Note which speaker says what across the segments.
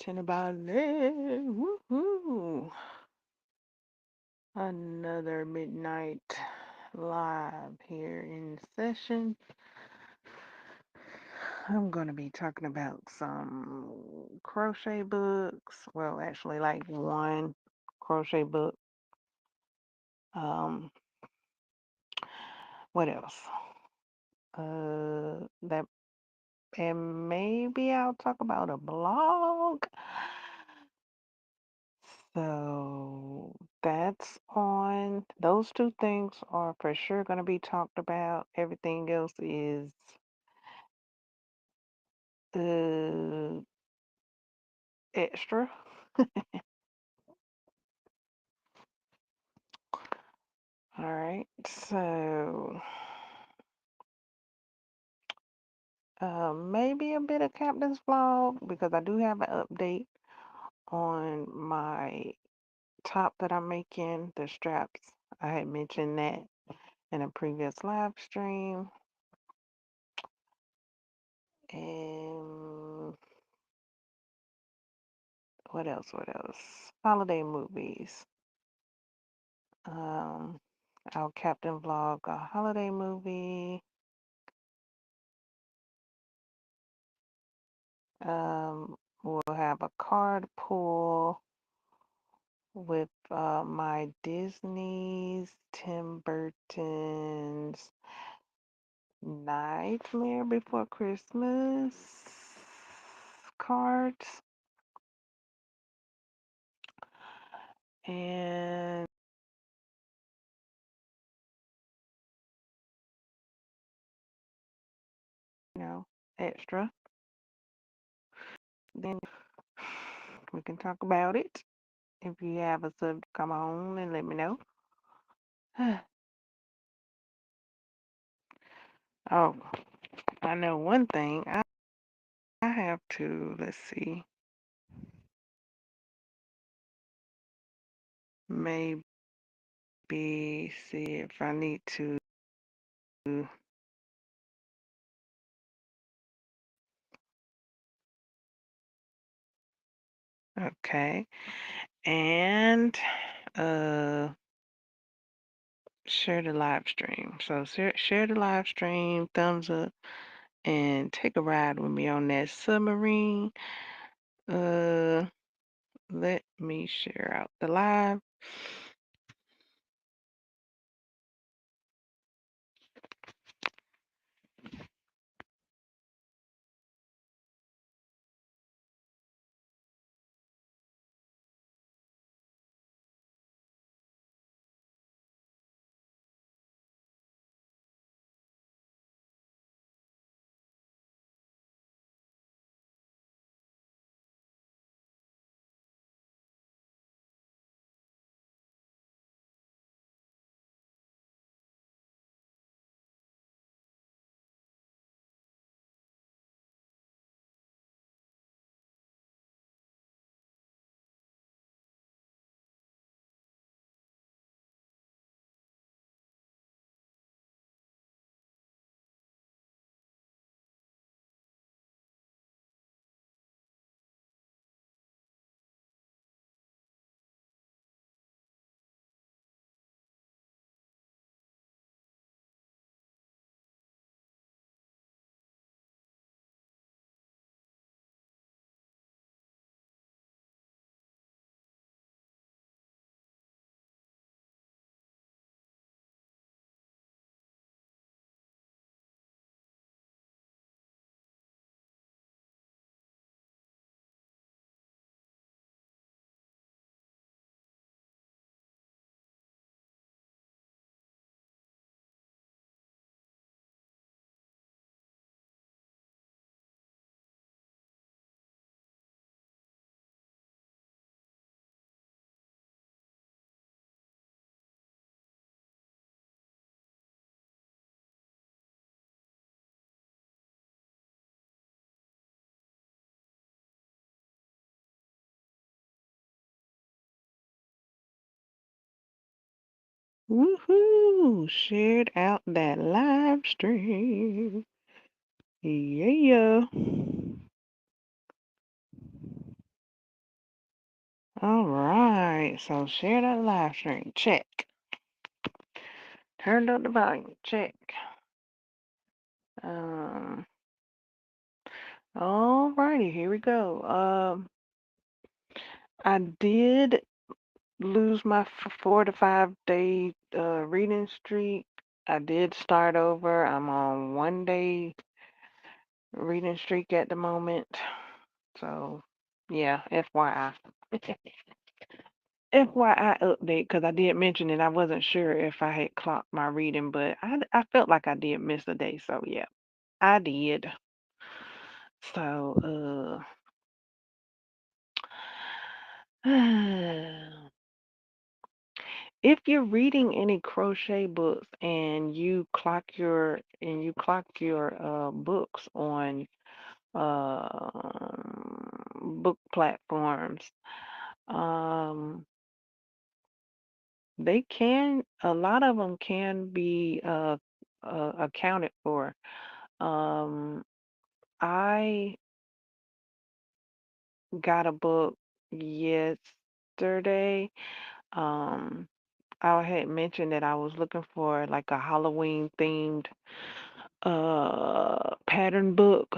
Speaker 1: T1na Ba1ley. Woohoo! Another midnight live here in session. I'm going to be talking about some crochet books. Well, actually, like one crochet book. Um, what else? That and maybe I'll talk about a blog. So that's on. Those two things are for sure going to be talked about. Everything else is uh, extra. All right. So maybe a bit of Captain's vlog because I do have an update on my top that I'm making, the straps. I had mentioned that in a previous live stream. And what else? What else? Holiday movies. Um, our Captain vlog, a holiday movie. We'll have a card pull with my Disney's, Tim Burton's Nightmare Before Christmas cards. And extra. Then we can talk about it. If you have a subject, come on and let me know. Oh, I know one thing. I have to, let's see, maybe see if I need to. Okay. And share the live stream. So share the live stream, thumbs up, and take a ride with me on that submarine. Uh, let me share out the live. Woohoo! Shared out that live stream. Yeah. All right. So share that live stream. Check. Turned up the volume. Check. Um. All righty. Here we go. I did lose my 4 to 5 day reading streak. I did start over. I'm on 1 day reading streak at the moment. So, yeah, FYI. FYI update, because I did mention it. I wasn't sure if I had clocked my reading, but I felt like I did miss a day. So, yeah, I did. So, if you're reading any crochet books and you clock your books on book platforms, um, a lot of them can be accounted for. Um, I got a book yesterday. Um, I had mentioned that I was looking for like a Halloween themed pattern book.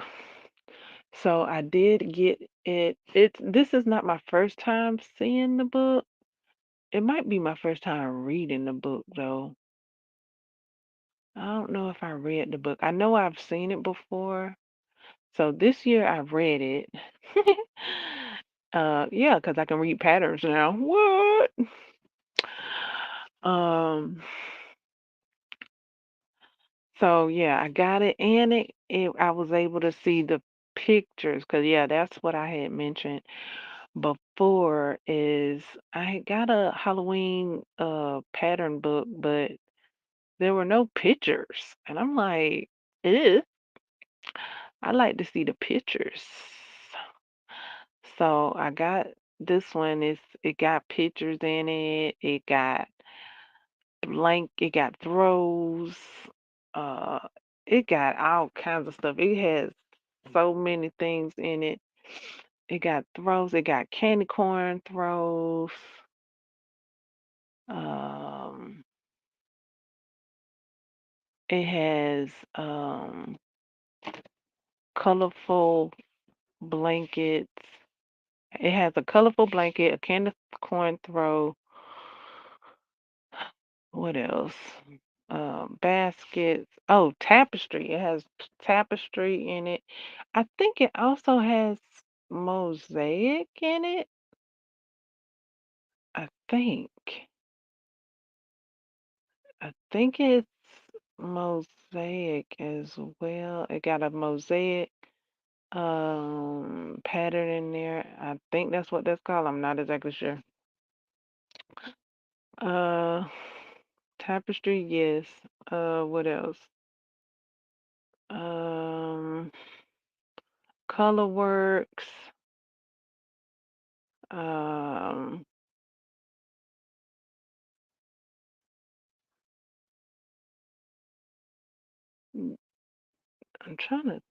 Speaker 1: So I did get it. This is not my first time seeing the book. It might be my first time reading the book though. I don't know if I read the book. I know I've seen it before. So this year I read it. Yeah, because I can read patterns now. What? Um, so yeah, I got it, and I was able to see the pictures because yeah, that's what I had mentioned before is I had got a Halloween pattern book, but there were no pictures. And I'm like, ew, I like to see the pictures. So I got this one. It got pictures in it. It got throws. Uh, it got all kinds of stuff. It has so many things in it. It got throws. It got candy corn throws. Um, it has colorful blankets. It has a colorful blanket, a candy corn throw. What else? Baskets. Oh, tapestry. It has tapestry in it. I think it also has mosaic in it. I think. I think it's mosaic as well. It got a mosaic pattern in there. I think that's what that's called. I'm not exactly sure. Uh tapestry, yes. What else? Um Colorworks. Um I'm trying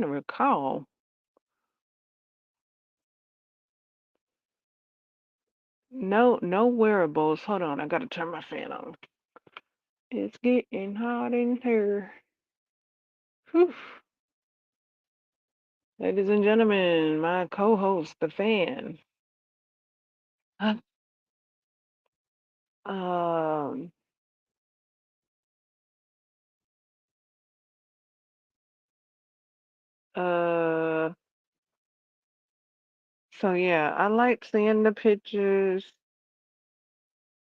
Speaker 1: to recall. No wearables. Hold on, I gotta turn my fan on. It's getting hot in here. Whew. Ladies and gentlemen, my co-host, the fan. Um, uh, so yeah, I like seeing the pictures.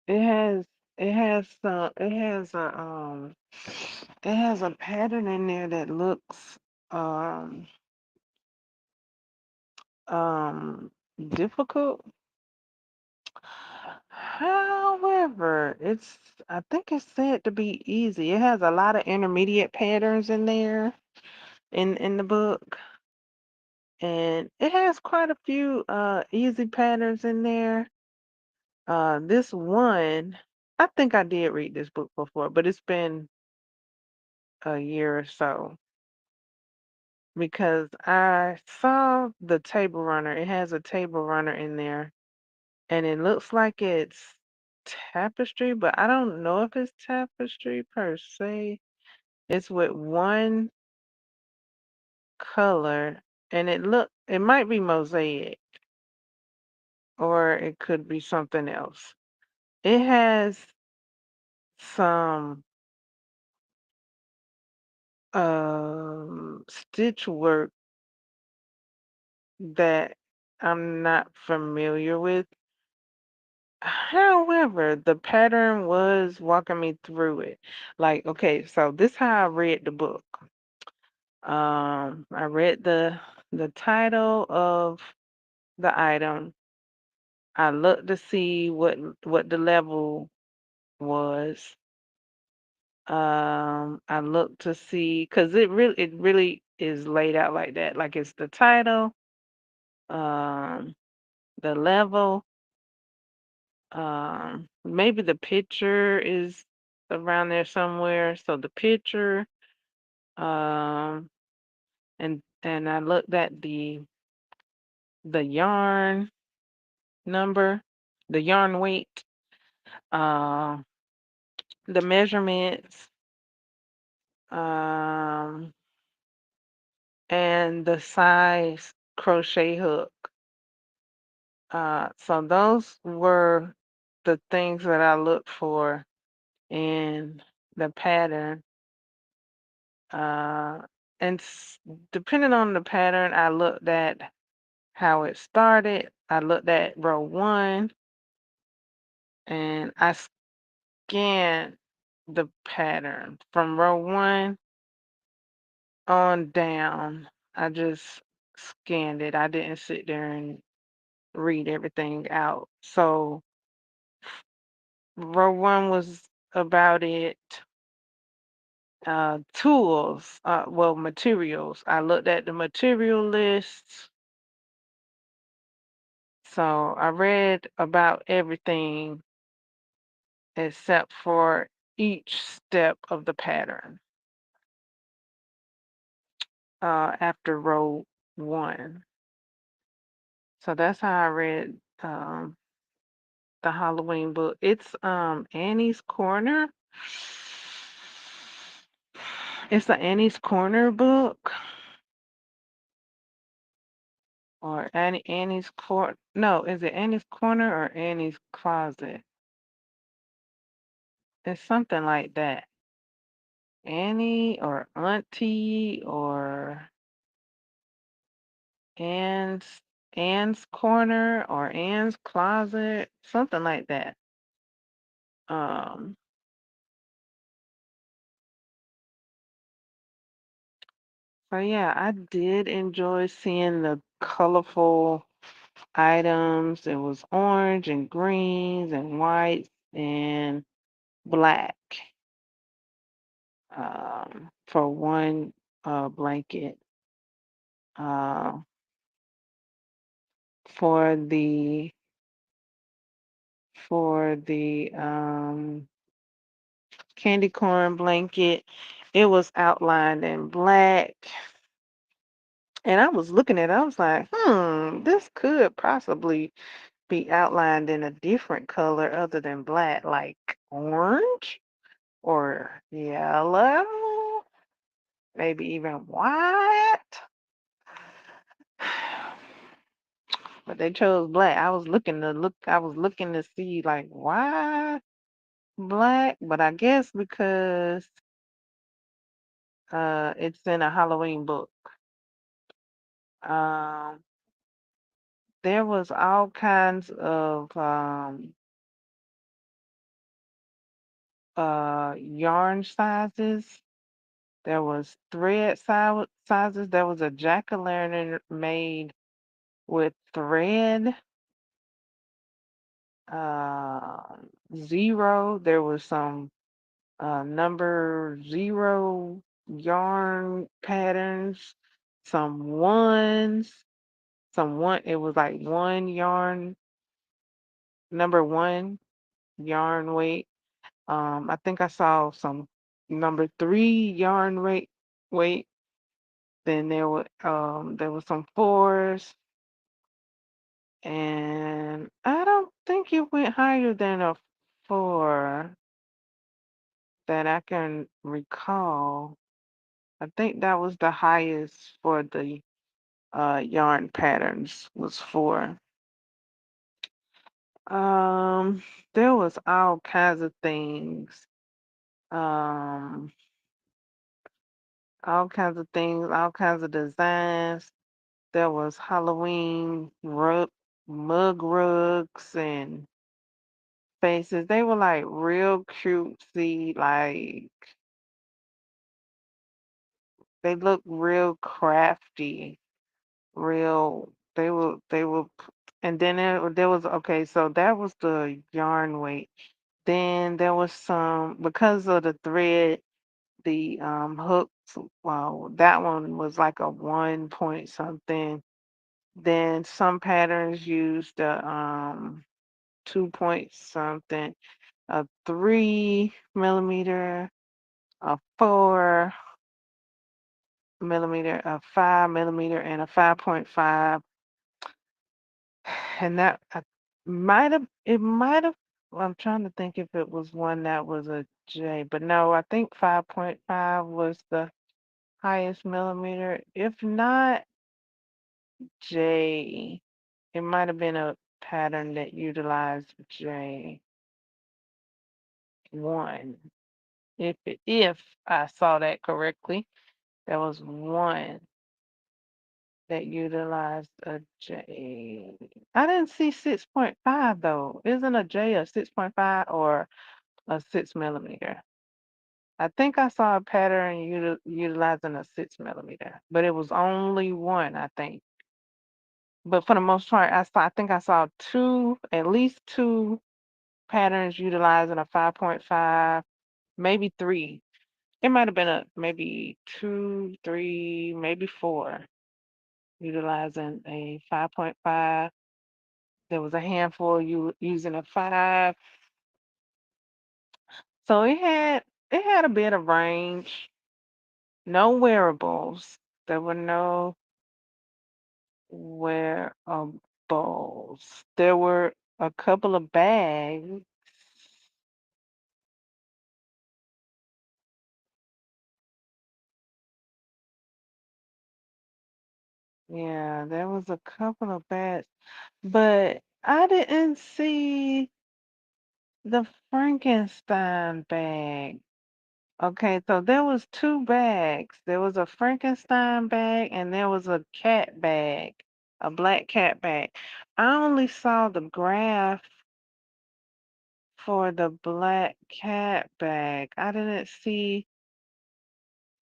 Speaker 1: It has it has a pattern in there that looks um difficult. However, I think it's said to be easy. It has a lot of intermediate patterns in there in the book. And it has quite a few easy patterns in there. This one, I think I did read this book before, but it's been a year or so because I saw the table runner. It has a table runner in there. and it looks like it's tapestry, but I don't know if it's tapestry per se. It's with one color, and it might be mosaic, or it could be something else. It has some stitch work that I'm not familiar with. However, the pattern was walking me through it. Like, okay, so this how I read the book. I read the title of the item. I looked to see what the level was. I looked to see because it really is laid out like that. Like it's the title, um, the level, maybe the picture is around there somewhere. So the picture, um, and I looked at the yarn number, the yarn weight, uh, the measurements, um, and the size crochet hook. So those were the things that I looked for in the pattern. Uh, and depending on the pattern, I looked at how it started. I looked at row one, and I scanned the pattern from row one on down. I just scanned it. I didn't sit there and read everything out. So row one was about it. Tools, well, materials. I looked at the material lists. So I read about everything except for each step of the pattern after row one. So that's how I read the Halloween book. It's Annie's Corner. It's the Annie's Corner book. Or Annie's Court. No, is it Annie's Corner or Annie's Closet? It's something like that. Annie or Auntie or Anne's Anne's Corner or Anne's Closet, something like that. Um, so yeah, I did enjoy seeing the colorful items. It was orange and greens and whites and black for one blanket. Uh, for the candy corn blanket, it was outlined in black. And I was looking at it, I was like, this could possibly be outlined in a different color other than black, like orange or yellow, maybe even white. But they chose black. I was looking to see like why black, but I guess because it's in a Halloween book. Um, there was all kinds of yarn sizes. There was thread sizes. There was a jack-o'-lantern made with thread. Uh, zero. There was some number zero yarn patterns. Some ones. It was like one yarn, number one yarn weight. I think I saw some number three yarn weight. Then there was some fours, and I don't think it went higher than a 4 that I can recall. I think that was the highest for the yarn patterns was 4. Um, there was all kinds of things. Um, all kinds of things, all kinds of designs. There was Halloween mug rugs and faces. They were like real cutesy, like they looked real crafty, real. And then there was okay. So that was the yarn weight. Then there was some because of the thread, the hooks. Well, that one was like a 1 point something. Then some patterns used a 2 point something, a 3 millimeter, a 4 millimeter, a 5 millimeter, and a 5.5. And that it might have. I'm trying to think if it was one that was a J, but no, I think 5.5 was the highest millimeter. If not J, it might have been a pattern that utilized J1. If I saw that correctly, there was one that utilized a J. I didn't see 6.5 though. Isn't a J a 6.5 or a 6 millimeter? I think I saw a pattern utilizing a 6 millimeter, but it was only one, I think. But for the most part, I think I saw at least two patterns utilizing a 5.5, maybe 3. It might have been maybe 2, 3, maybe 4, utilizing a 5.5. There was a handful using a 5. So it had a bit of range. No wearables. There were no wearables. There were a couple of bags. Yeah, there was a couple of bags, but I didn't see the Frankenstein bag. Okay, so there was two bags. There was a Frankenstein bag and there was a cat bag, a black cat bag. I only saw the graph for the black cat bag. I didn't see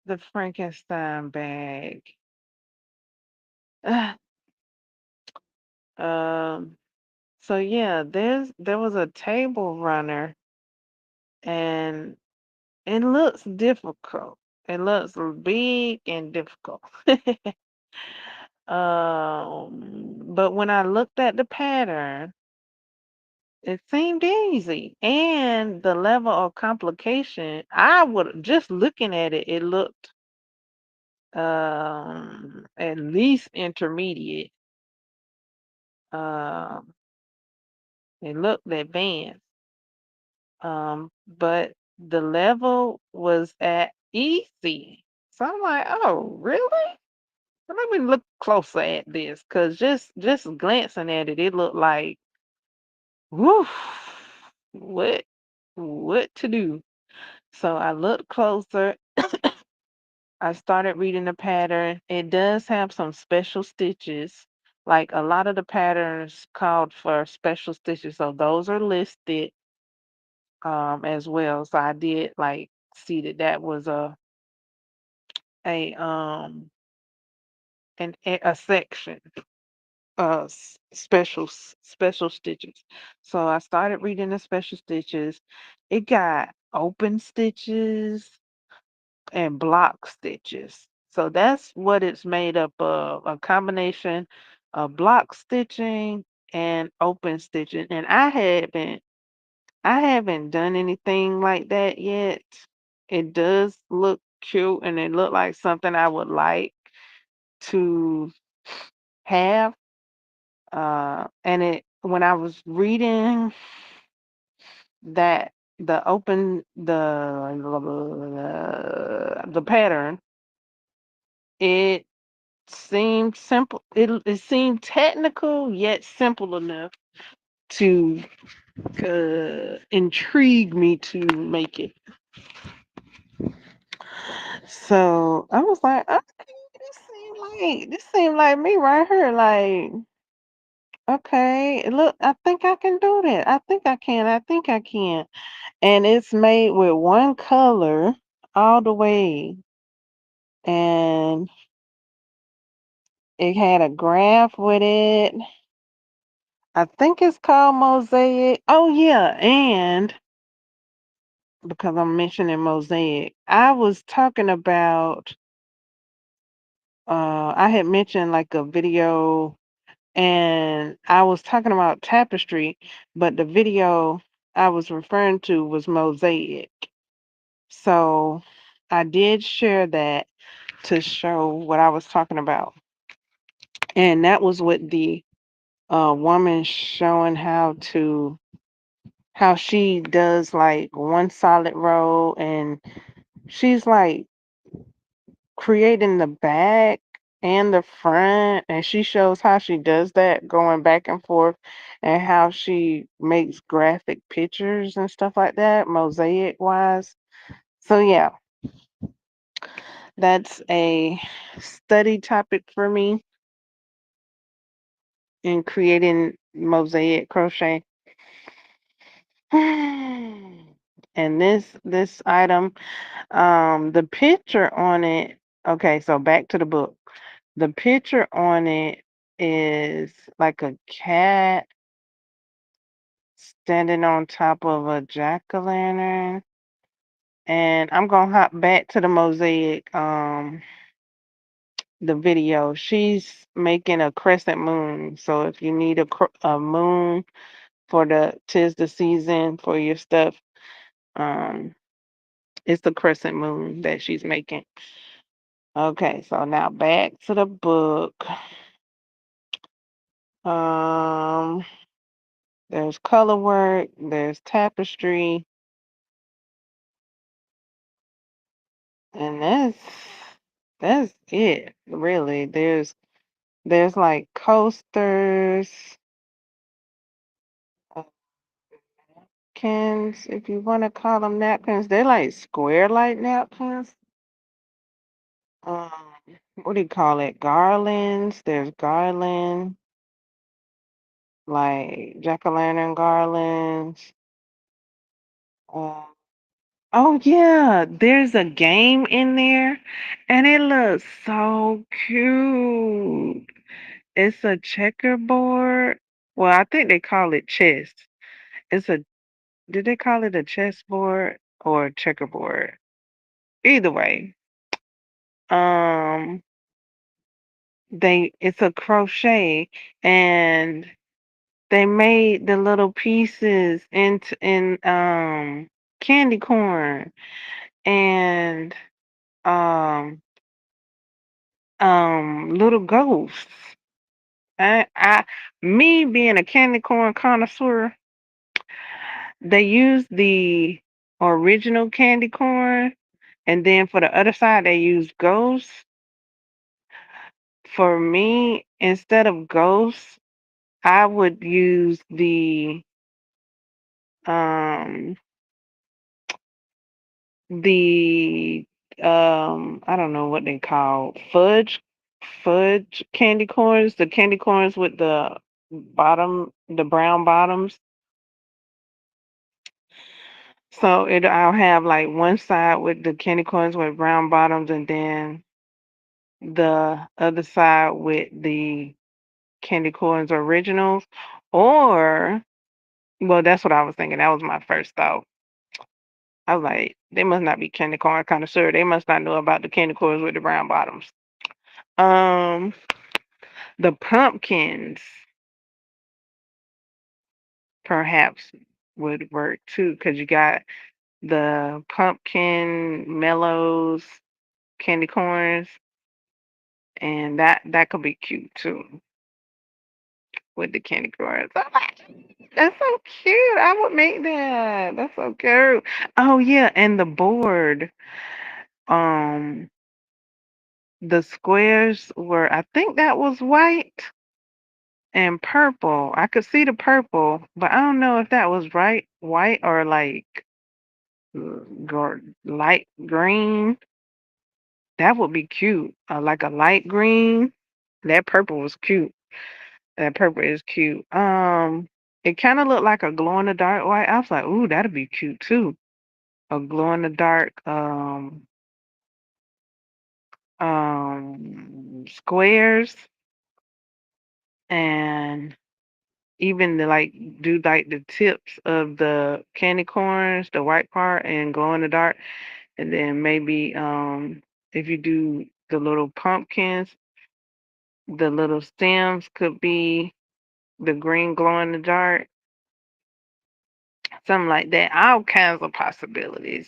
Speaker 1: the Frankenstein bag. Um, so yeah, there was a table runner and it looks difficult. It looks big and difficult. But when I looked at the pattern, it seemed easy. And the level of complication, I would just looking at it, it looked at least intermediate. Um, it looked advanced. But the level was at easy. So I'm like, oh, really? So let me look closer at this, cause just glancing at it, it looked like, woof, what what to do? So I looked closer. I started reading the pattern. It does have some special stitches. Like a lot of the patterns called for special stitches, so those are listed as well. So I did like see that was a a section special stitches. So I started reading the special stitches. It got open stitches and block stitches. So that's what it's made up of, a combination of block stitching and open stitching. And I haven't done anything like that yet. It does look cute and it looked like something I would like to have. And when I was reading that the pattern, it seemed simple. It seemed technical yet simple enough to intrigue me to make it. So I was like, okay, this seemed like me right here. Like, okay, look, I think I can do that. I think I can. I think I can. And it's made with one color all the way, and it had a graph with it. I think it's called Mosaic. Oh yeah, and because I'm mentioning Mosaic, I was talking about I had mentioned like a video, and I was talking about tapestry, but the video I was referring to was Mosaic. So I did share that to show what I was talking about. And that was with the woman showing how she does like one solid row, and she's like creating the back and the front, and she shows how she does that going back and forth, and how she makes graphic pictures and stuff like that, mosaic wise. So yeah, that's a study topic for me in creating mosaic crochet. And this item, the picture on it, okay, so back to the book. The picture on it is like a cat standing on top of a jack-o'-lantern. And I'm gonna hop back to the mosaic, the video. She's making a crescent moon. So if you need a moon for the tis the season for your stuff, um, it's the crescent moon that she's making. Okay, so now back to the book. Um, there's color work, there's tapestry, and that's it, really. There's like coasters, uh, napkins, if you want to call them napkins. They're like square like napkins. Um, what do you call it? Garlands. There's garland, like jack-o'-lantern garlands. Uh, oh yeah, there's a game in there, and it looks so cute. It's a checkerboard. Well, I think they call it chess. It's a Did they call it a chessboard or a checkerboard? Either way, um, they it's a crochet, and they made the little pieces into in candy corn, and um little ghosts. I Me being a candy corn connoisseur, they used the original candy corn, and then for the other side they used ghosts. For me, instead of ghosts, I would use um the I don't know what they call fudge candy corns, the candy corns with the brown bottoms. So I'll have like one side with the candy corns with brown bottoms, and then the other side with the candy corns originals. Or, well, that's what I was thinking. That was my first thought. I was like, they must not be candy corn connoisseur. They must not know about the candy corns with the brown bottoms. Um, the pumpkins perhaps would work too, because you got the pumpkin mellows candy corns, and that could be cute too. with the candy corns. I'm like, that's so cute. I would make that. That's so cute. Oh yeah, and the board. Um, the squares were. I think that was white and purple. I could see the purple, but I don't know if that was right, white or like light green. That would be cute. Like a light green. That purple was cute. That purple is cute. It kind of looked like a glow in the dark white. I was like, ooh, that'd be cute too. A glow in the dark squares and even the like do like the tips of the candy corns, the white part and glow in the dark, and then maybe if you do the little pumpkins, the little stems could be the green glow in the dark, something like that. All kinds of possibilities.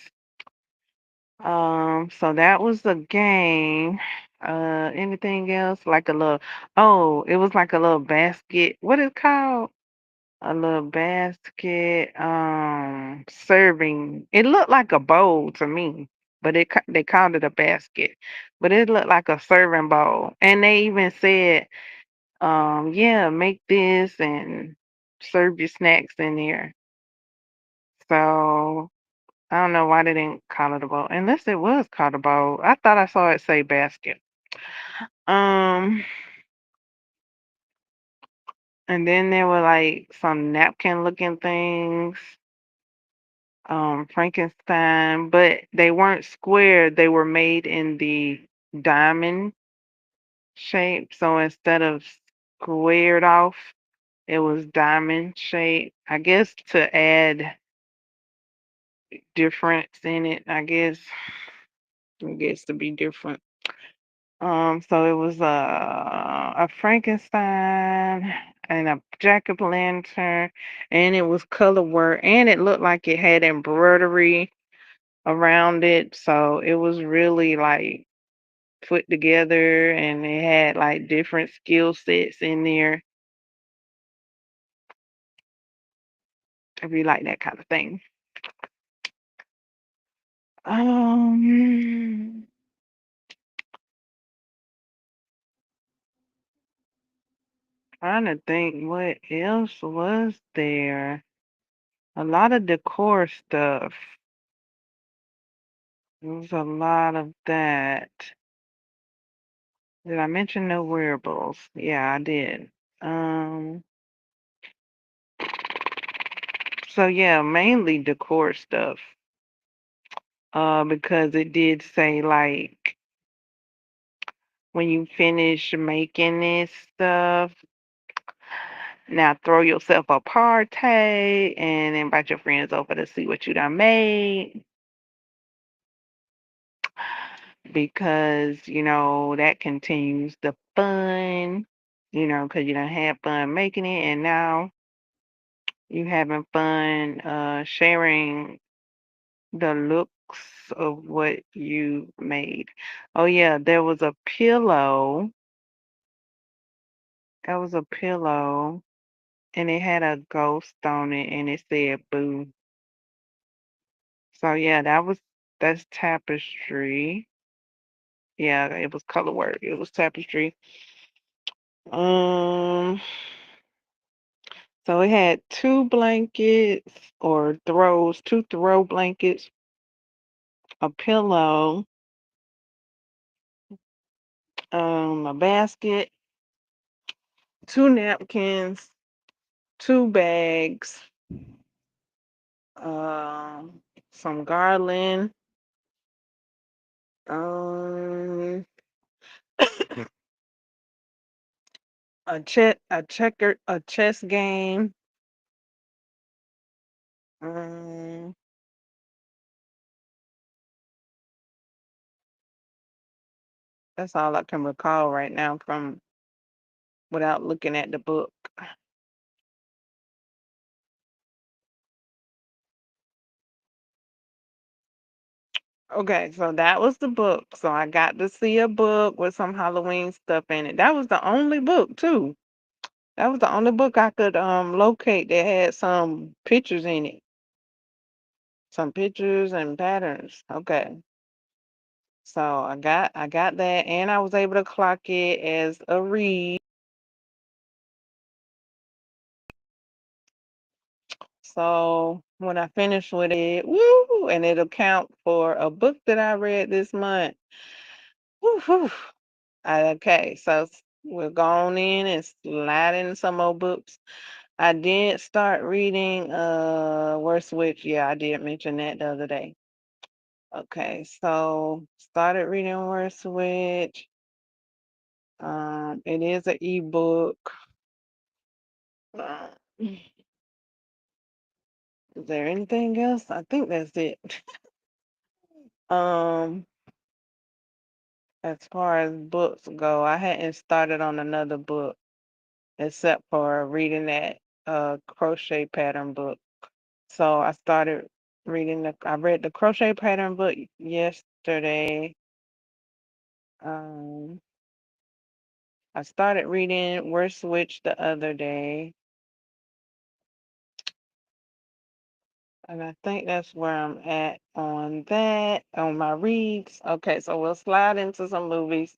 Speaker 1: So that was the game. Anything else? Like a little, oh, it was like a little basket. What is it called? A little basket, serving. It looked like a bowl to me, but they called it a basket. But it looked like a serving bowl. And they even said, yeah, make this and serve your snacks in there. So I don't know why they didn't call it a bowl, unless it was called a bowl. I thought I saw it say basket. Um, and then there were like some napkin looking things, Frankenstein, but they weren't square. They were made in the diamond shape. So instead of squared off, it was diamond shape. I guess to add difference in it. I guess to be different. So it was a Frankenstein and a jack o' lantern, and it was color work, and it looked like it had embroidery around it. So it was really like put together, and it had like different skill sets in there. If you like that kind of thing. Um, Trying to think what else was there. A lot of decor stuff. There was a lot of that. Did I mention no wearables? Yeah, I did. Um, so yeah, mainly decor stuff. Because it did say like when you finish making this stuff, now throw yourself a party and invite your friends over to see what you done made. Because, that continues the fun, because you done had fun making it and now you having fun sharing the looks of what you made. Oh yeah, there was a pillow. That was a pillow and it had a ghost on it and it said boo. So yeah, that's tapestry. Yeah, it was color work. It was tapestry. Um, so it had two blankets or throws, two throw blankets, a pillow, a basket, two napkins, two bags, um, some garland, um, a chess game. Um, that's all I can recall right now from without looking at the book. Okay, so that was the book. So I got to see a book with some Halloween stuff in it. That was the only book too. That was the only book I could locate that had some pictures in it. Some pictures and patterns. Okay. So I got that, and I was able to clock it as a read. So when I finish with it, woo, and it'll count for a book that I read this month. Woo, woo. Okay, so we're going in and sliding some more books. I did start reading Word Switch. Yeah, I did mention that the other day. Okay, so started reading Word Switch. It is an ebook. Is there anything else? I think that's it. Um, as far as books go, I hadn't started on another book except for reading that crochet pattern book. So I started I read the crochet pattern book yesterday. Um, I started reading Word Switch the other day. And I think that's where I'm at on that, on my reads. Okay, so we'll slide into some movies.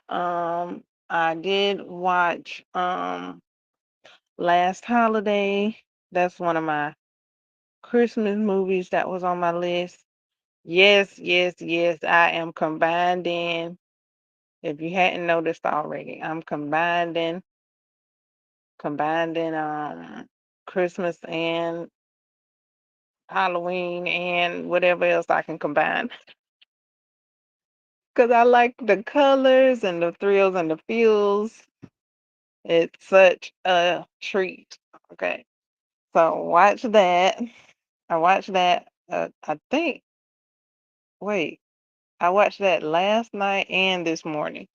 Speaker 1: I did watch Last Holiday. That's one of my Christmas movies that was on my list. Yes, yes, yes. I am combining. If you hadn't noticed already, I'm combining Christmas and Halloween and whatever else I can combine. Because I like the colors and the thrills and the feels. It's such a treat. Okay. So watch that. I watched that. I think, wait, I watched that last night and this morning.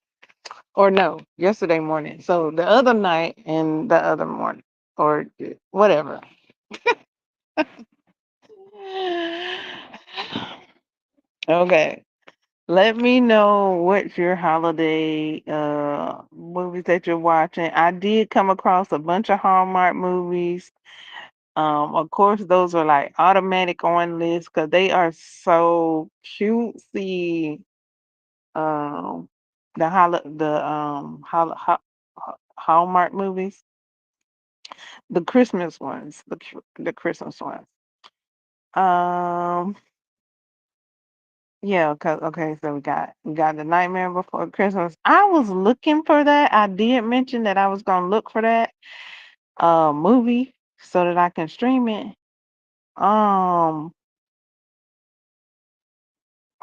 Speaker 1: Or no, yesterday morning. So the other night and the other morning. Or whatever. Okay. Let me know what's your holiday movies that you're watching. I did come across a bunch of Hallmark movies. Of course, those are like automatic on list because they are so cutesy. Um, the Hallmark movies, the Christmas ones, the Christmas ones. Um, Yeah, okay, so we got the Nightmare Before Christmas. I was looking for that. I did mention that I was gonna look for that movie so that I can stream it. Um,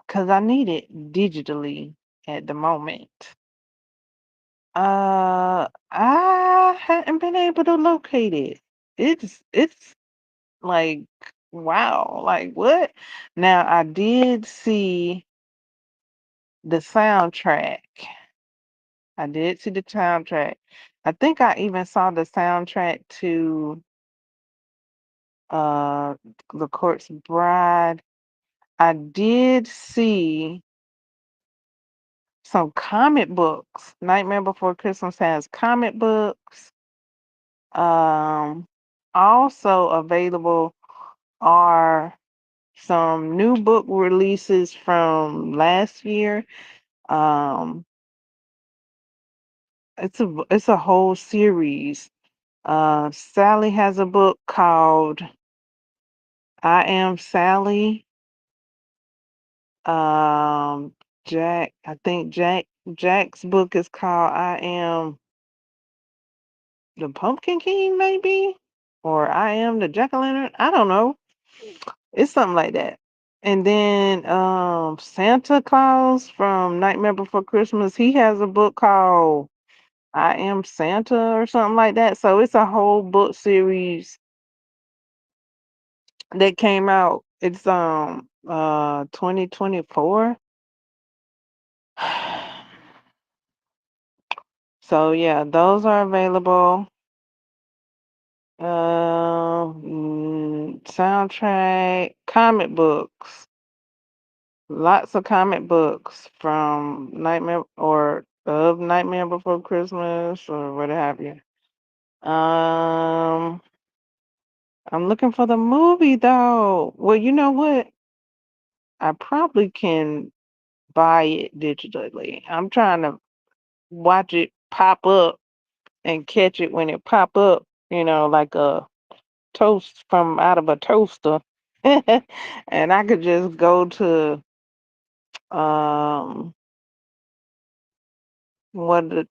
Speaker 1: because I need it digitally at the moment. I hadn't been able to locate it. It's like wow, like what? Now I did see the soundtrack. I did see the soundtrack. I think I even saw the soundtrack to uh The Court's Bride. I did see some comic books. Nightmare Before Christmas has comic books. Um Also available are some new book releases from last year. Um it's a whole series. Sally has a book called I Am Sally. Um, I think Jack's book is called I Am the Pumpkin King, maybe, or I Am the Jack o' Lantern. I don't know. It's something like that. And then Santa Claus from Nightmare Before Christmas, he has a book called I Am Santa or something like that. So it's a whole book series that came out. It's 2024. So yeah, those are available. Soundtrack, comic books, lots of comic books from Nightmare or of Nightmare Before Christmas or what have you. Um, I'm looking for the movie though. Well, you know what? I probably can buy it digitally. I'm trying to watch it pop up and catch it when it pop up, like a toast from out of a toaster. And I could just go to um one of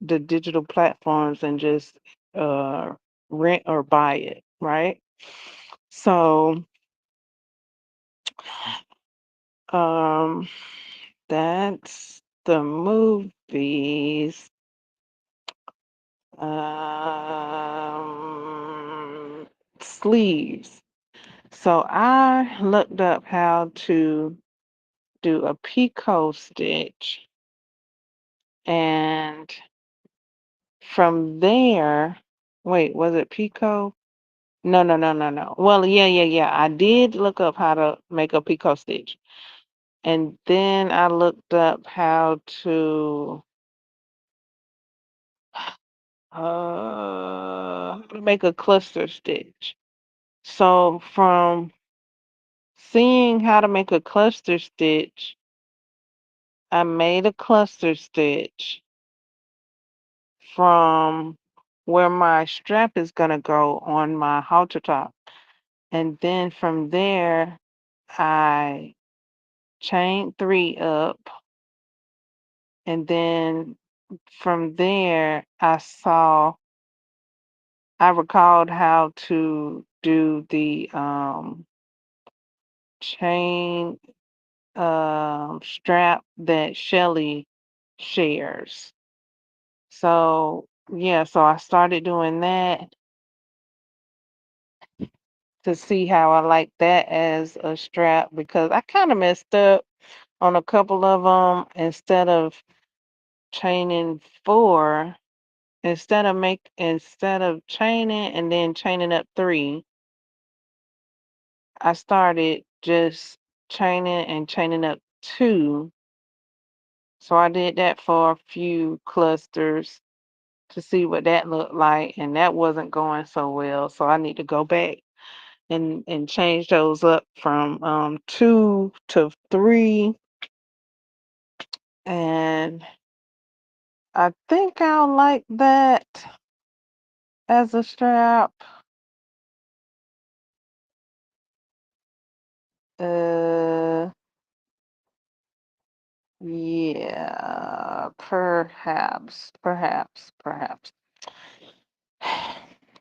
Speaker 1: the digital platforms and just uh rent or buy it, right? So um that's the movies. Um Sleeves. So I looked up how to do a picot stitch, and from there, wait, was it picot? No, no, no, no, no. Well, yeah, yeah, yeah. I did look up how to make a picot stitch. And then I looked up how to make a cluster stitch. So from seeing how to make a cluster stitch, I made a cluster stitch from where my strap is gonna go on my halter top. And then from there, I chained three up, and then from there, I recalled how to do the chain strap that Shelly shares. So yeah, so I started doing that to see how I like that as a strap, because I kind of messed up on a couple of them. Chaining four, instead of chaining and then chaining up three, I started just chaining and chaining up two. So I did that for a few clusters to see what that looked like, and that wasn't going so well. So I need to go back and change those up from two to three, and I think I'll like that as a strap. Uh, yeah, perhaps.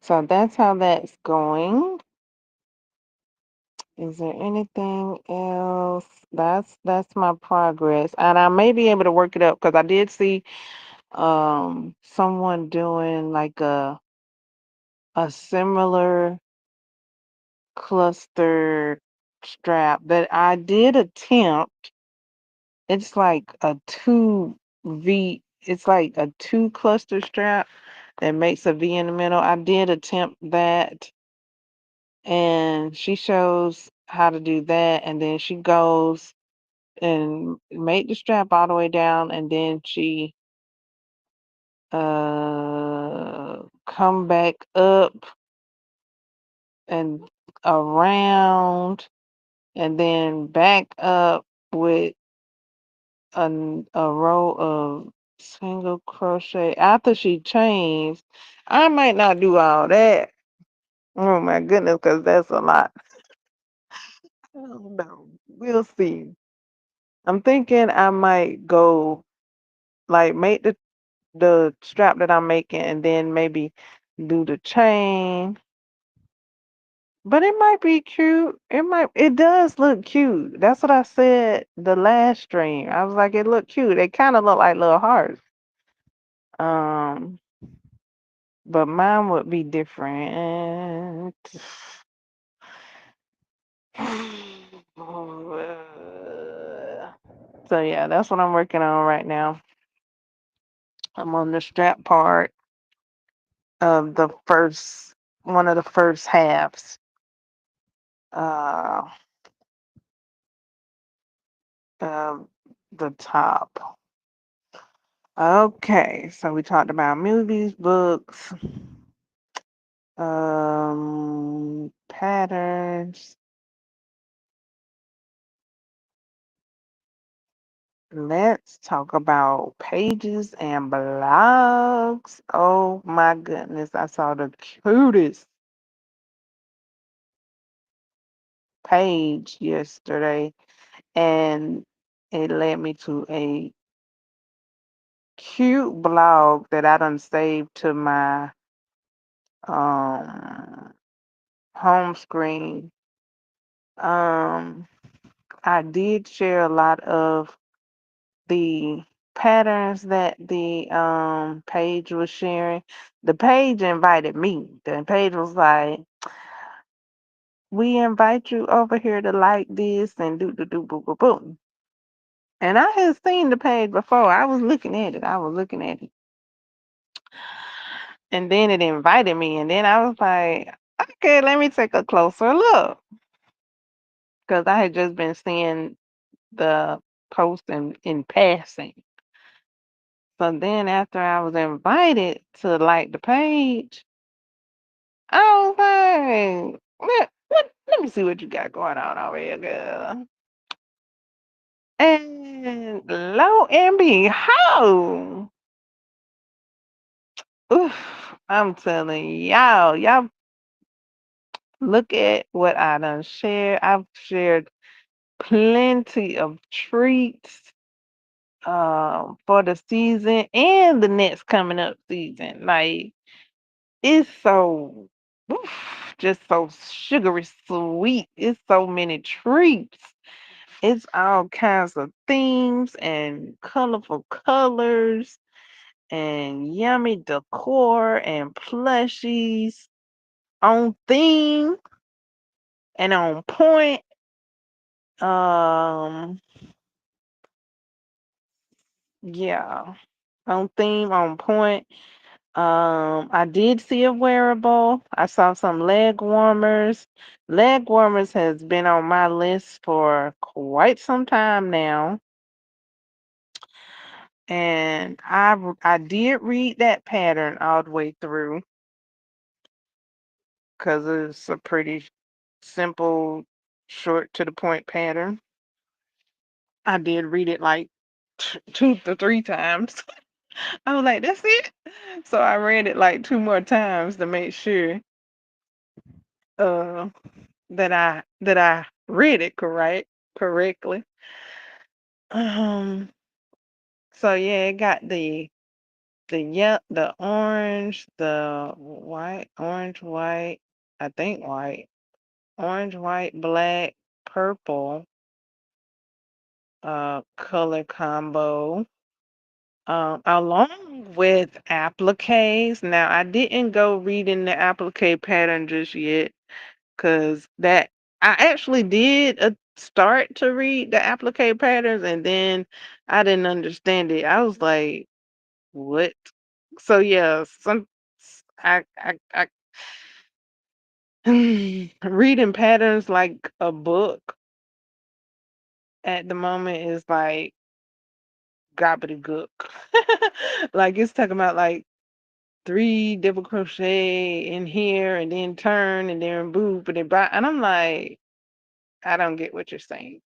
Speaker 1: So that's how that's going. Is there anything else? That's my progress, and I may be able to work it up because I did see someone doing like a similar cluster strap that I did attempt. It's like a it's like a two cluster strap that makes a V in the middle. I did attempt that, and she shows how to do that, and then she goes and make the strap all the way down, and then she come back up and around, and then back up with a row of single crochet after she chains. I might not do all that. Oh my goodness, because that's a lot. I don't know. We'll see. I'm thinking I might go like make the strap that I'm making, and then maybe do the chain. But it might be cute. It does look cute. That's what I said the last stream. I was like, it looked cute. It kind of look like little hearts. Um, but mine would be different. So yeah, that's what I'm working on right now. I'm on the strap part of the first one of the first halves. Uh, of the top. Okay, so we talked about movies, books. Patterns. Let's talk about pages and blogs. Oh my goodness, I saw the cutest page yesterday, and it led me to a cute blog that I done saved to my um home screen. Um, I did share a lot of the patterns that the page was sharing. The page invited me. The page was like, "We invite you over here to like this and do boo boo boo." And I had seen the page before. I was looking at it. I was looking at it, and then it invited me, and then I was like, "Okay, let me take a closer look," because I had just been seeing the post in passing. So then after I was invited to like the page, I was like, let me see what you got going on over here, girl. And lo and behold, oof, I'm telling y'all look at what I done shared. I've shared plenty of treats for the season and the next coming up season. Like, it's so just so sugary sweet. It's so many treats. It's all kinds of themes and colorful colors and yummy decor and plushies on theme and on point. Um, yeah, on theme, on point. I did see a wearable. I saw some leg warmers. Leg warmers has been on my list for quite some time now. And I did read that pattern all the way through because it's a pretty simple, short to the point pattern. I did read it like two to three times. I was like, that's it. So I read it like two more times to make sure uh that I read it correctly. Um so yeah, it got the orange, the white, orange, white, I think white, orange, white, black, purple color combo. Along with appliques. Now I didn't go reading the applique pattern just yet because that I actually did start to read the applique patterns and then I didn't understand it. I was like, what? So yeah, I reading patterns like a book at the moment is like gobbledygook. Like it's talking about like three double crochet in here and then turn and then boop and then buy, and I'm like, I don't get what you're saying.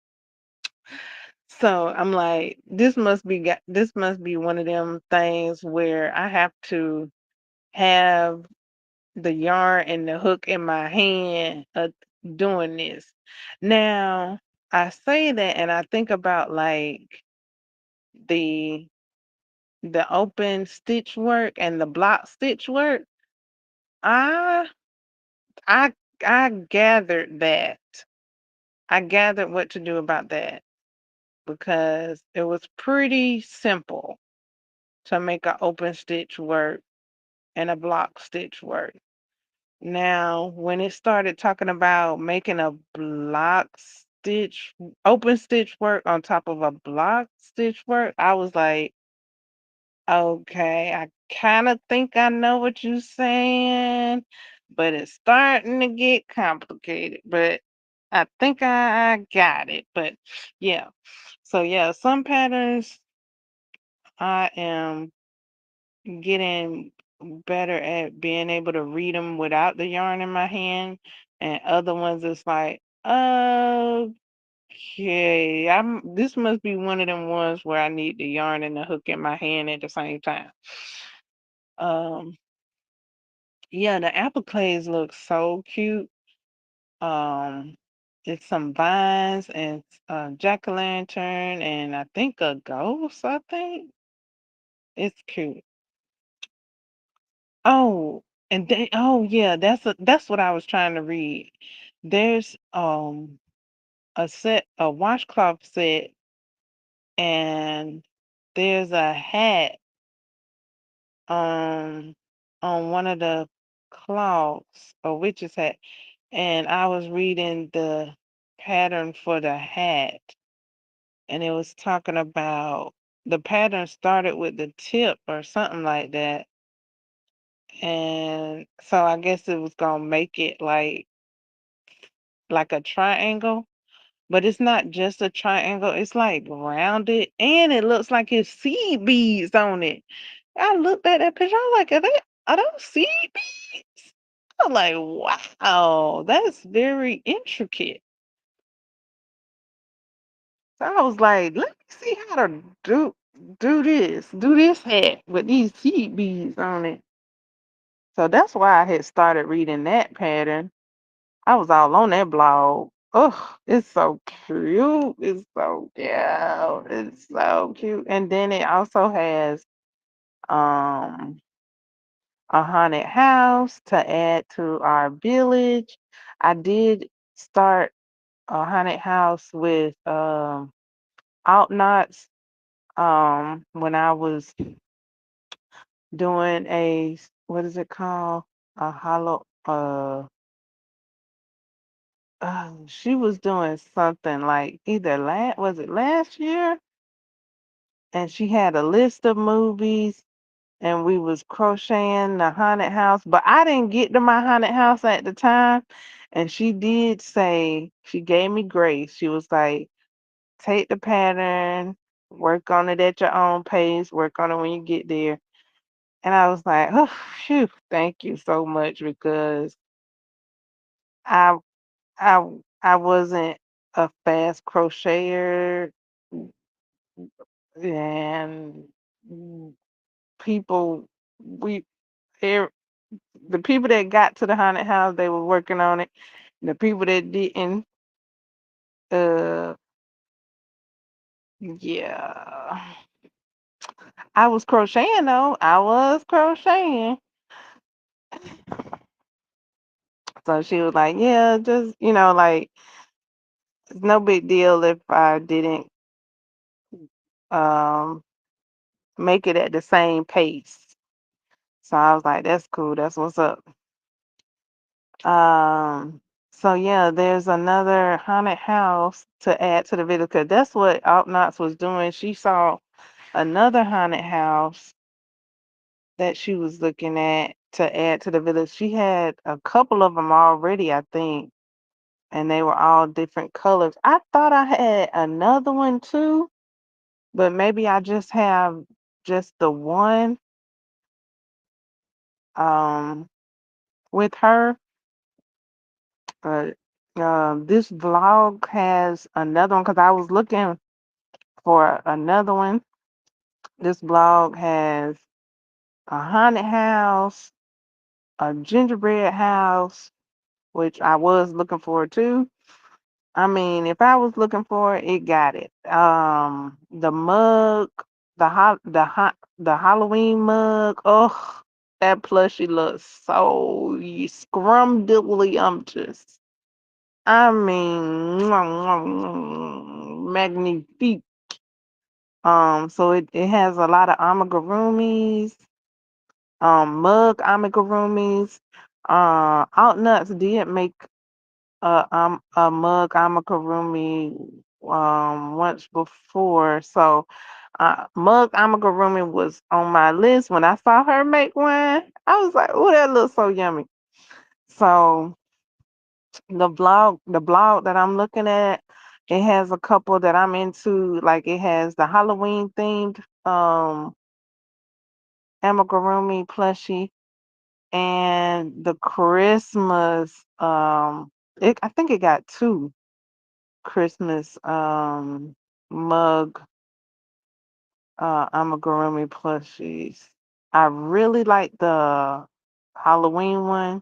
Speaker 1: So I'm like, this must be one of them things where I have to have the yarn and the hook in my hand doing this. Now, I say that and I think about like the the open stitch work and the block stitch work. I I I gathered that. I gathered what to do about that because it was pretty simple to make an open stitch work and a block stitch work. Now, when it started talking about making a block stitch, open stitch work on top of a block stitch work, I was like, okay, I kind of think I know what you're saying, but it's starting to get complicated. But I think I got it. But yeah, so yeah, some patterns I am getting better at being able to read them without the yarn in my hand, and other ones it's like, okay, this must be one of them ones where I need the yarn and the hook in my hand at the same time. Um, yeah, the apple clays look so cute. Um, it's some vines and jack-o'-lantern and I think a ghost, I think. It's cute. Oh, and they, oh yeah, that's what I was trying to read. There's a washcloth set, and there's a hat um on one of the cloths, a witch's hat, and I was reading the pattern for the hat, and it was talking about the pattern started with the tip or something like that, and so I guess it was gonna make it like a triangle, but it's not just a triangle. It's like rounded, and it looks like it's seed beads on it. I looked at that picture. I'm like, are those seed beads? I'm like, wow, that's very intricate. So I was like, let me see how to do this hat with these seed beads on it. So that's why I had started reading that pattern. I was all on that blog. Oh, it's so cute. It's so cute. It's so cute. And then it also has um a haunted house to add to our village. I did start a haunted house with out knots when I was doing what is it called? A hollow she was doing something like either was it last year? And she had a list of movies and we was crocheting the haunted house, but I didn't get to my haunted house at the time. And she did say, she gave me grace. She was like, take the pattern, work on it at your own pace, work on it when you get there. And I was like, oh, phew, thank you so much because I I I wasn't a fast crocheter and people we er, the people that got to the haunted house they were working on it. The people that didn't, uh yeah. I was crocheting though. I was crocheting. So she was like, yeah, just like it's no big deal if I didn't um make it at the same pace. So I was like, that's cool, that's what's up. Um, so yeah, there's another haunted house to add to the video because that's what Altnox was doing. She saw another haunted house that she was looking at to add to the village. She had a couple of them already, I think, and they were all different colors. I thought I had another one too, but maybe I just have just the one um with her. But this vlog has another one because I was looking for another one. This blog has a haunted house, a gingerbread house, which I was looking for too. I mean, if I was looking for it, it got it. The mug, the Halloween mug. Oh, that plushie looks so scrumdiddlyumptious. I mean, magnifique. So it has a lot of amigurumis, mug amigurumis. Outnuts did make a mug amigurumi once before, so mug amigurumi was on my list. When I saw her make one, I was like, "Oh, that looks so yummy." So the blog that I'm looking at, it has a couple that I'm into. Like it has the Halloween themed amigurumi plushie, and the Christmas I think it got two Christmas mug amigurumi plushies. I really like the Halloween one.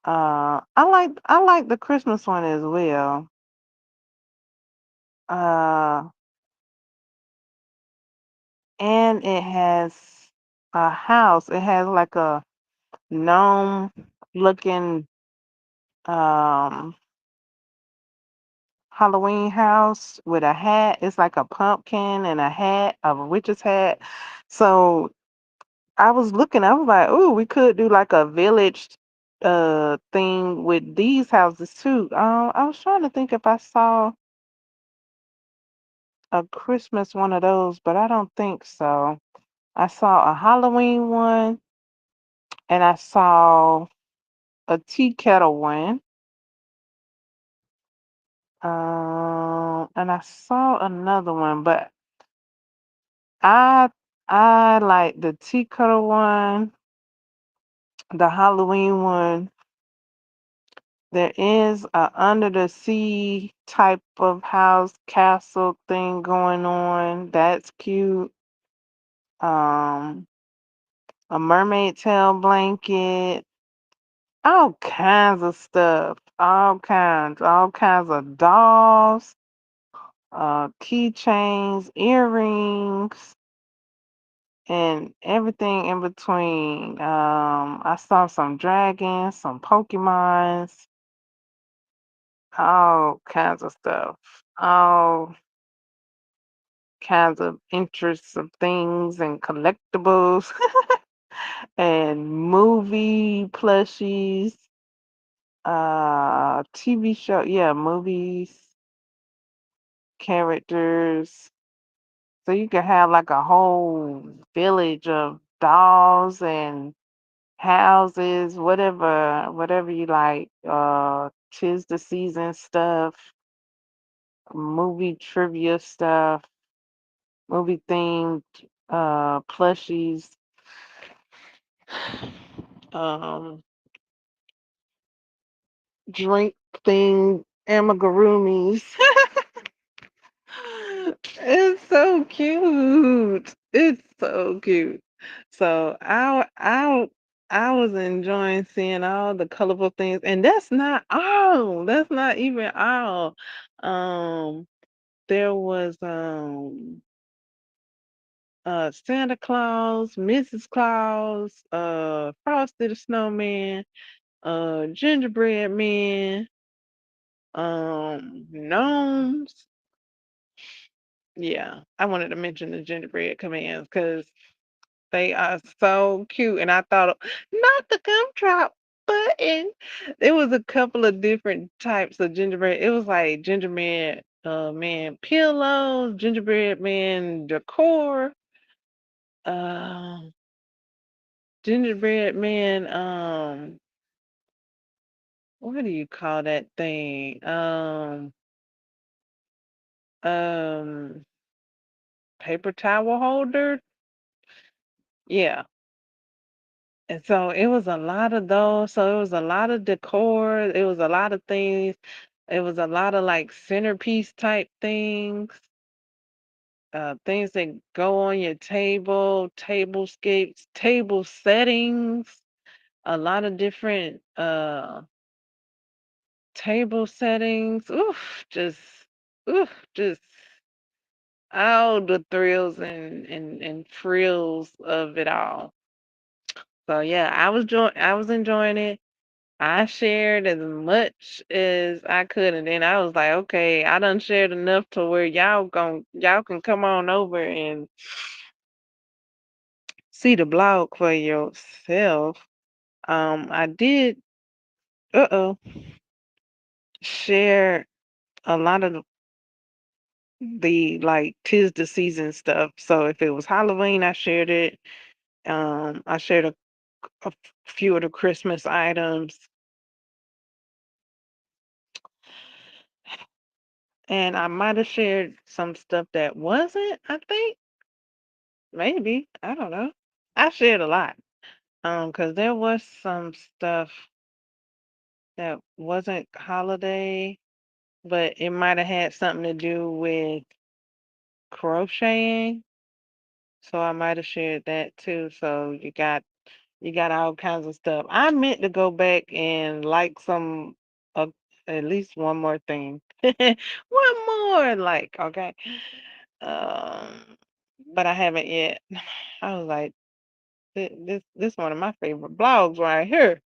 Speaker 1: I like the Christmas one as well. Uh and it has a house. It has like a gnome looking um Halloween house with a hat. It's like a pumpkin and a hat, a witch's hat. So I was like, oh, we could do like a village thing with these houses too. I was trying to think if I saw a Christmas one of those, but I don't think so. I saw a Halloween one and I saw a tea kettle one. And I saw another one, but I I like the tea kettle one, the Halloween one. There is a under the sea type of house castle thing going on. That's cute. Um, a mermaid tail blanket, all kinds of stuff, all kinds of dolls, keychains, earrings, and everything in between. I saw some dragons, some Pokemons, all kinds of stuff, all kinds of interests of things and collectibles and movie plushies, TV show, yeah, movies, characters. So you can have like a whole village of dolls and houses, whatever you like. Tis the season stuff, movie trivia stuff, movie themed plushies, um, drink themed amigurumis. It's so cute. It's so cute. So I was enjoying seeing all the colorful things, and that's not all. That's not even all. Um, there was Santa Claus, Mrs. Claus, Frosty the Snowman, gingerbread man, gnomes. Yeah, I wanted to mention the gingerbread commands because they are so cute. And I thought, not the gumdrop button. There was a couple of different types of gingerbread. It was like gingerbread man pillows, gingerbread man decor, uh, gingerbread man what do you call that thing? Um paper towel holder. Yeah. And so it was a lot of those. So it was a lot of decor. It was a lot of things. It was a lot of like centerpiece type things, things that go on your table, tablescapes, table settings, a lot of different table settings. Oof, just all the thrills and frills of it all. So yeah, I was enjoying it. I shared as much as I could, and then I was like, okay, I done shared enough to where y'all can come on over and see the blog for yourself. I did uh-oh share a lot of the like tis the season stuff. So if it was Halloween, I shared it. I shared a few of the Christmas items, and I might have shared some stuff that wasn't. I think maybe I don't know. I shared a lot. Because there was some stuff that wasn't holiday, but it might have had something to do with crocheting. So I might have shared that too. So you got all kinds of stuff. I meant to go back and like some uh, at least one more thing. One more like, okay. Um but I haven't yet. I was like, this one of my favorite blogs right here.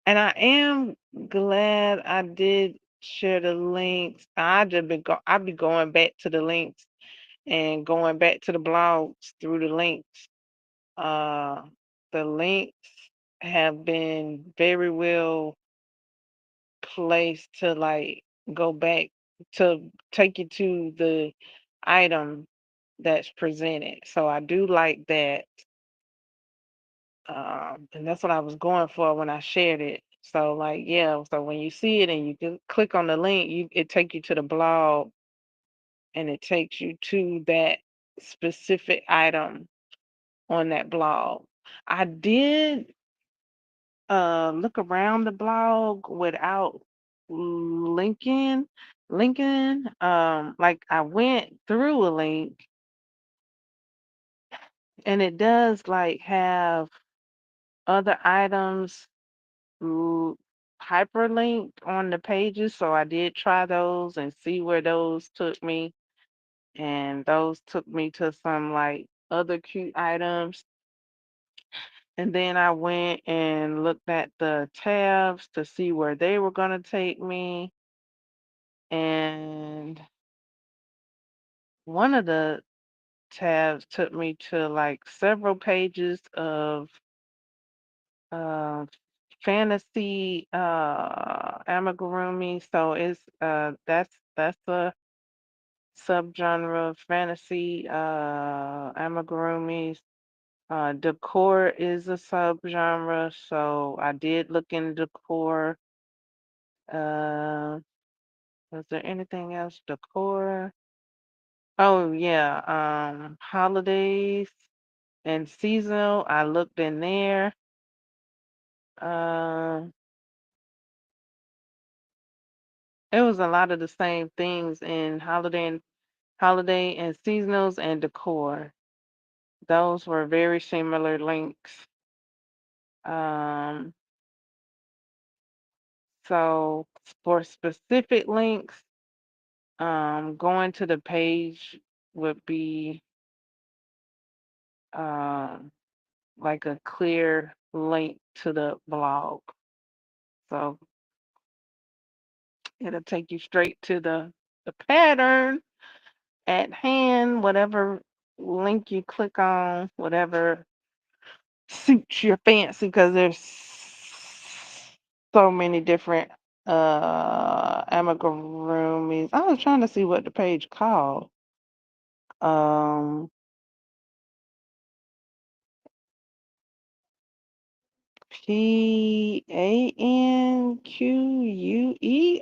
Speaker 1: And I am glad I did share the links. I be going back to the links and going back to the blogs through the links. Uh, the links have been very well placed to like go back to take you to the item that's presented. So I do like that. And that's what I was going for when I shared it. So like, yeah, so when you see it and you can click on the link, it take you to the blog and it takes you to that specific item on that blog. I did look around the blog without linking. Like I went through a link and it does like have other items l- hyperlinked on the pages. So I did try those and see where those took me. And those took me to some like other cute items. And then I went and looked at the tabs to see where they were going to take me. And one of the tabs took me to like several pages of uh, fantasy amigurumi. So that's a subgenre of fantasy amigurumis. Decor is a subgenre, so I did look in decor. Uh, was there anything else? Decor. Oh yeah, holidays and seasonal. I looked in there. Uh, it was a lot of the same things in holiday and seasonals and decor. Those were very similar links. Um, so for specific links, going to the page would be um like a clear link to the blog. So it'll take you straight to the pattern at hand, whatever link you click on, whatever suits your fancy, because there's so many different amigurumis. I was trying to see what the page called. Um PANQUE.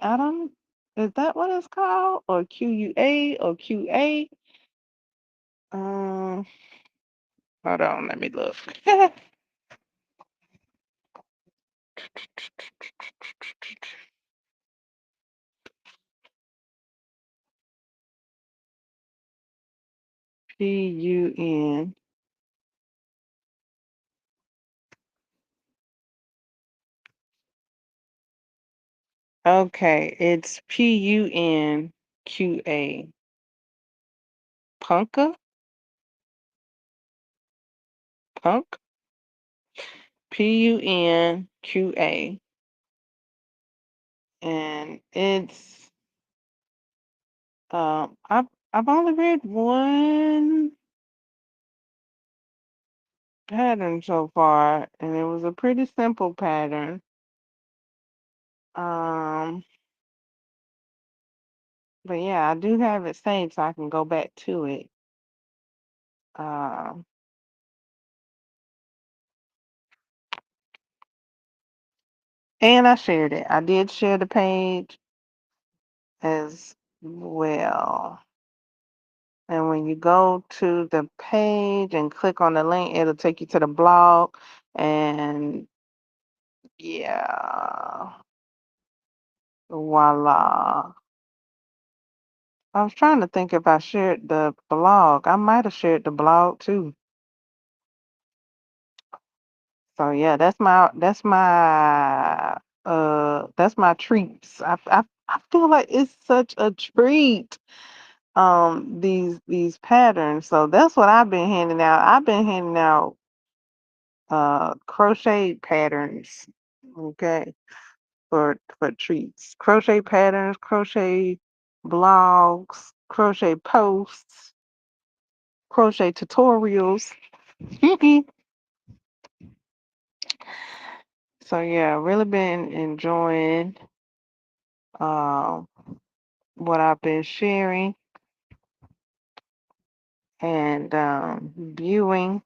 Speaker 1: I don't Is that what it's called? Or QUA or QA? Um Hold on, let me look. PUN. Okay, it's PUNQA. Punka? Punk? PUNQA. And it's I've only read one pattern so far, and it was a pretty simple pattern. Um, but yeah, I do have it saved so I can go back to it. Um, and I shared it. I did share the page as well. And when you go to the page and click on the link, it'll take you to the blog. And yeah, voila. I was trying to think if I shared the blog. I might have shared the blog too. So yeah, that's my treats. I feel like it's such a treat. These patterns. So that's what I've been handing out. I've been handing out crochet patterns. Okay. For treats. Crochet patterns, crochet blogs, crochet posts, crochet tutorials. So yeah, really been enjoying um what I've been sharing and viewing,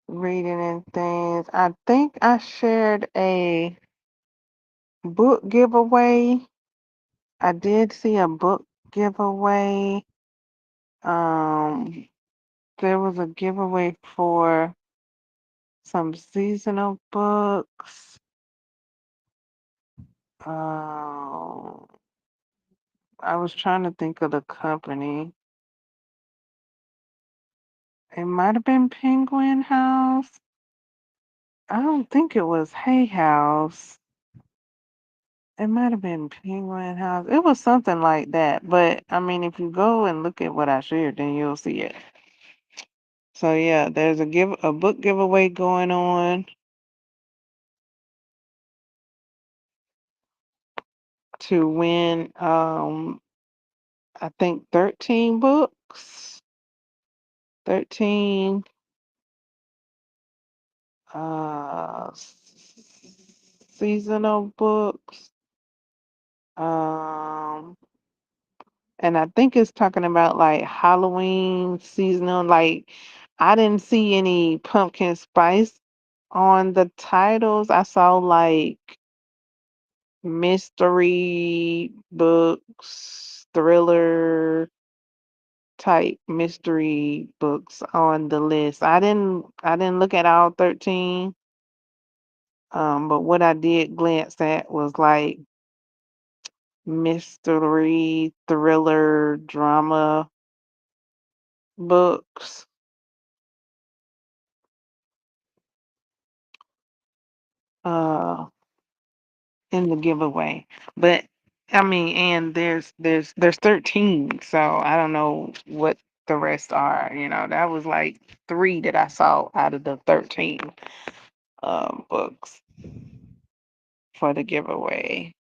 Speaker 1: reading and things. I think I shared a book giveaway. I did see a book giveaway. Um there was a giveaway for some seasonal books. Um I was trying to think of the company. It might have been Penguin House. I don't think it was Hay House. It might have been Penguin House. It was something like that. But I mean, if you go and look at what I shared, then you'll see it. So yeah, there's a book giveaway going on to win I think 13 books. 13 seasonal books. Um and I think it's talking about like Halloween seasonal. Like I didn't see any pumpkin spice on the titles. I saw like mystery books, thriller type mystery books on the list. I didn't look at all 13. But what I did glance at was like mystery, thriller, drama books uh in the giveaway. But I mean, and there's 13, so I don't know what the rest are. That was like 3 that I saw out of the 13 books for the giveaway.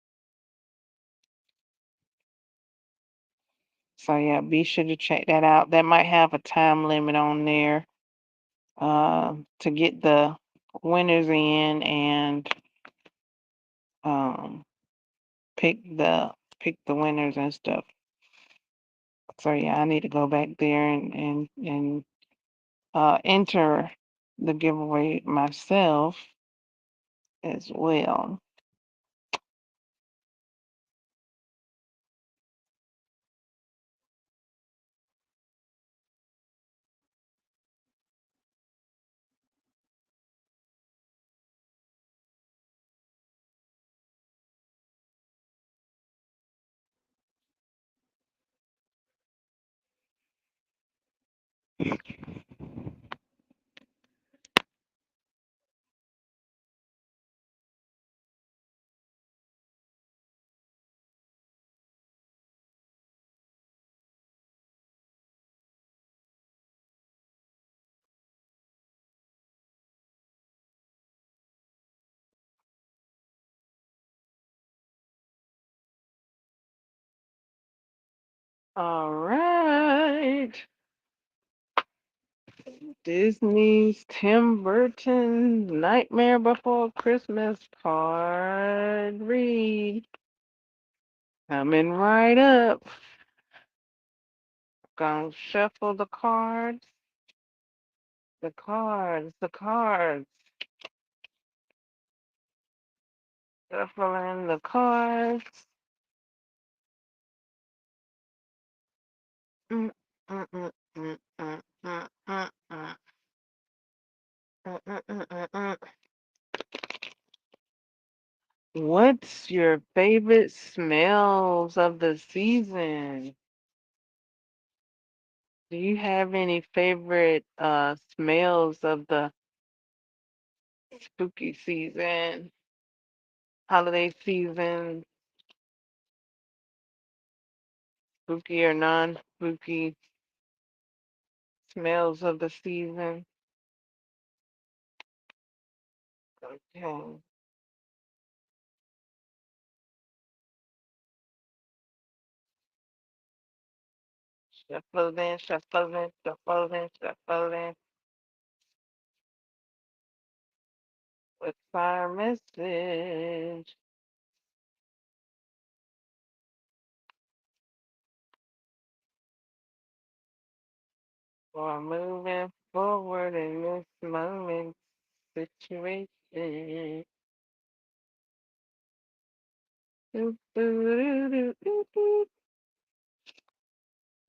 Speaker 1: So yeah, be sure to check that out. That might have a time limit on there to get the winners in and um, pick the winners and stuff. So yeah, I need to go back there and enter the giveaway myself as well. All right. Disney's Tim Burton's Nightmare Before Christmas Part 3. Coming right up. Gonna shuffle the cards. The cards. Shuffling the cards. Mm, mm, mm, mm, mm, mm, mm, mm. Mm, mm, mm, mm, mm. What's your favorite smells of the season? Do you have any favorite smells of the spooky season, holiday season, spooky or non-spooky smells of the season? Okay. Shuffling, shuffling, shuffling, shuffling. What's our message? For moving forward in this moment situation. Doo, doo, doo, doo, doo, doo.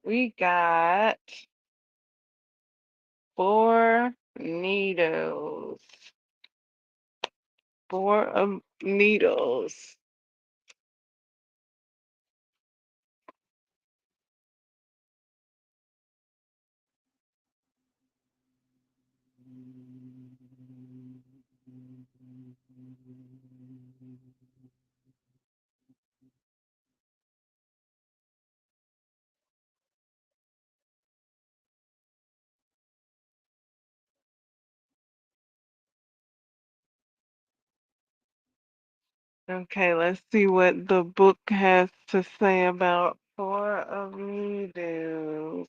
Speaker 1: We got 4 needles. 4 needles. Okay, let's see what the book has to say about 4 needles.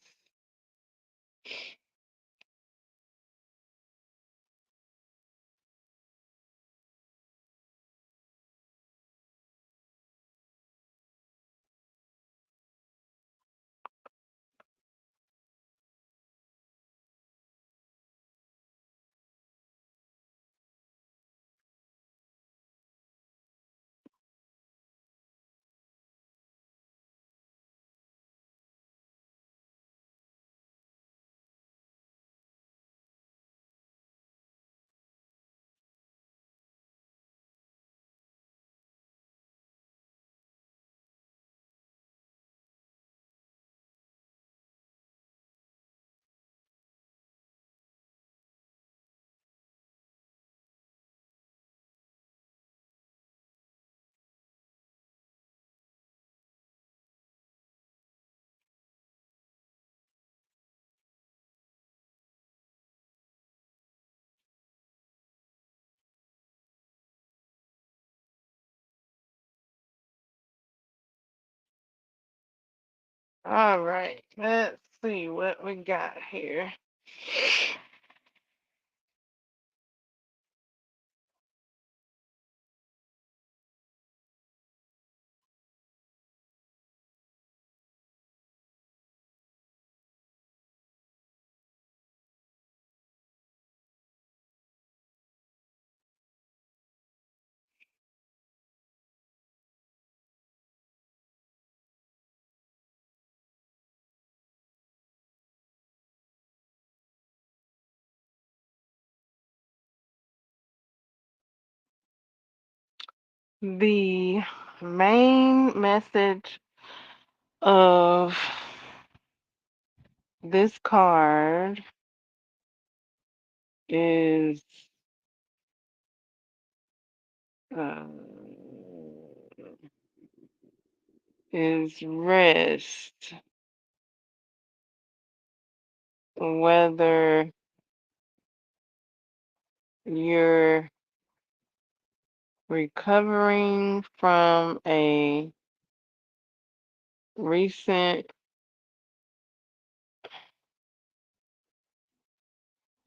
Speaker 1: All right, let's see what we got here. The main message of this card is uh, rest. Whether you're recovering from a recent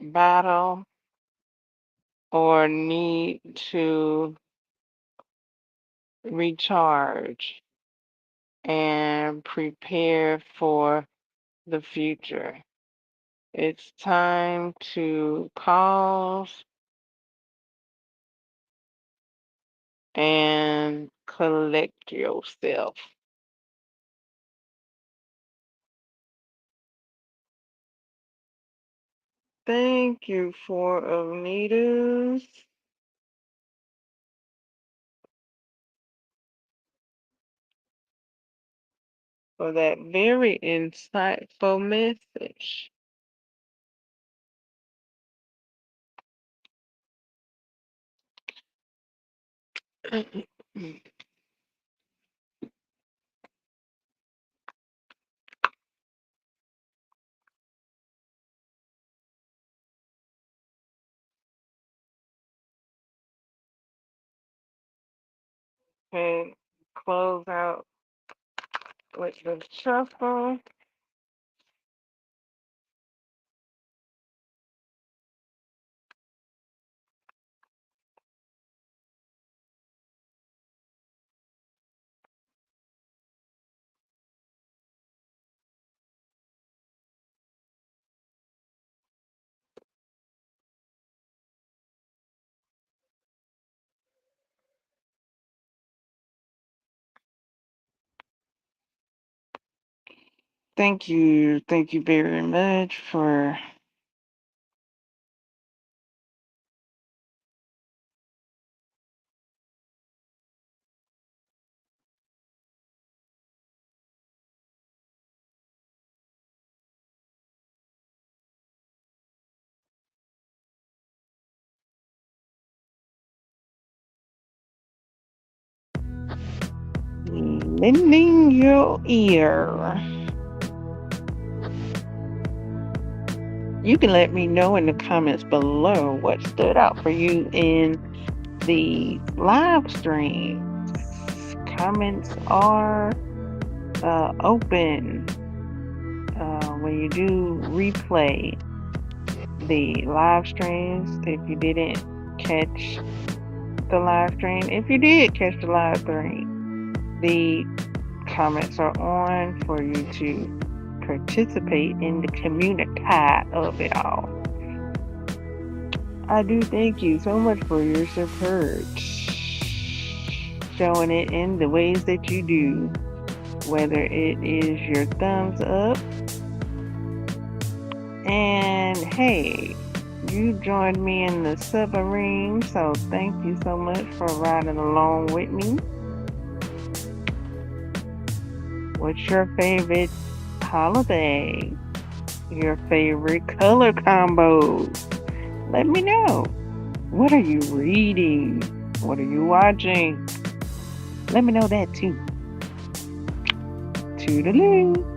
Speaker 1: battle or need to recharge and prepare for the future. It's time to pause and collect yourself. Thank you for Anita's. For that very insightful message. And close out with the shuffle. Thank you. Thank you very much for lending your ear. You can let me know in the comments below what stood out for you in the live stream. Comments are open when you do replay the live streams. If you didn't catch the live stream, if you did catch the live stream, the comments are on for you to participate in the community of it all. I do thank you so much for your support, showing it in the ways that you do, whether it is your thumbs up, and hey, you joined me in the submarine, so thank you so much for riding along with me. What's your favorite holiday? Your favorite color combos? Let me know. What are you reading? What are you watching? Let me know that too. Toodaloo.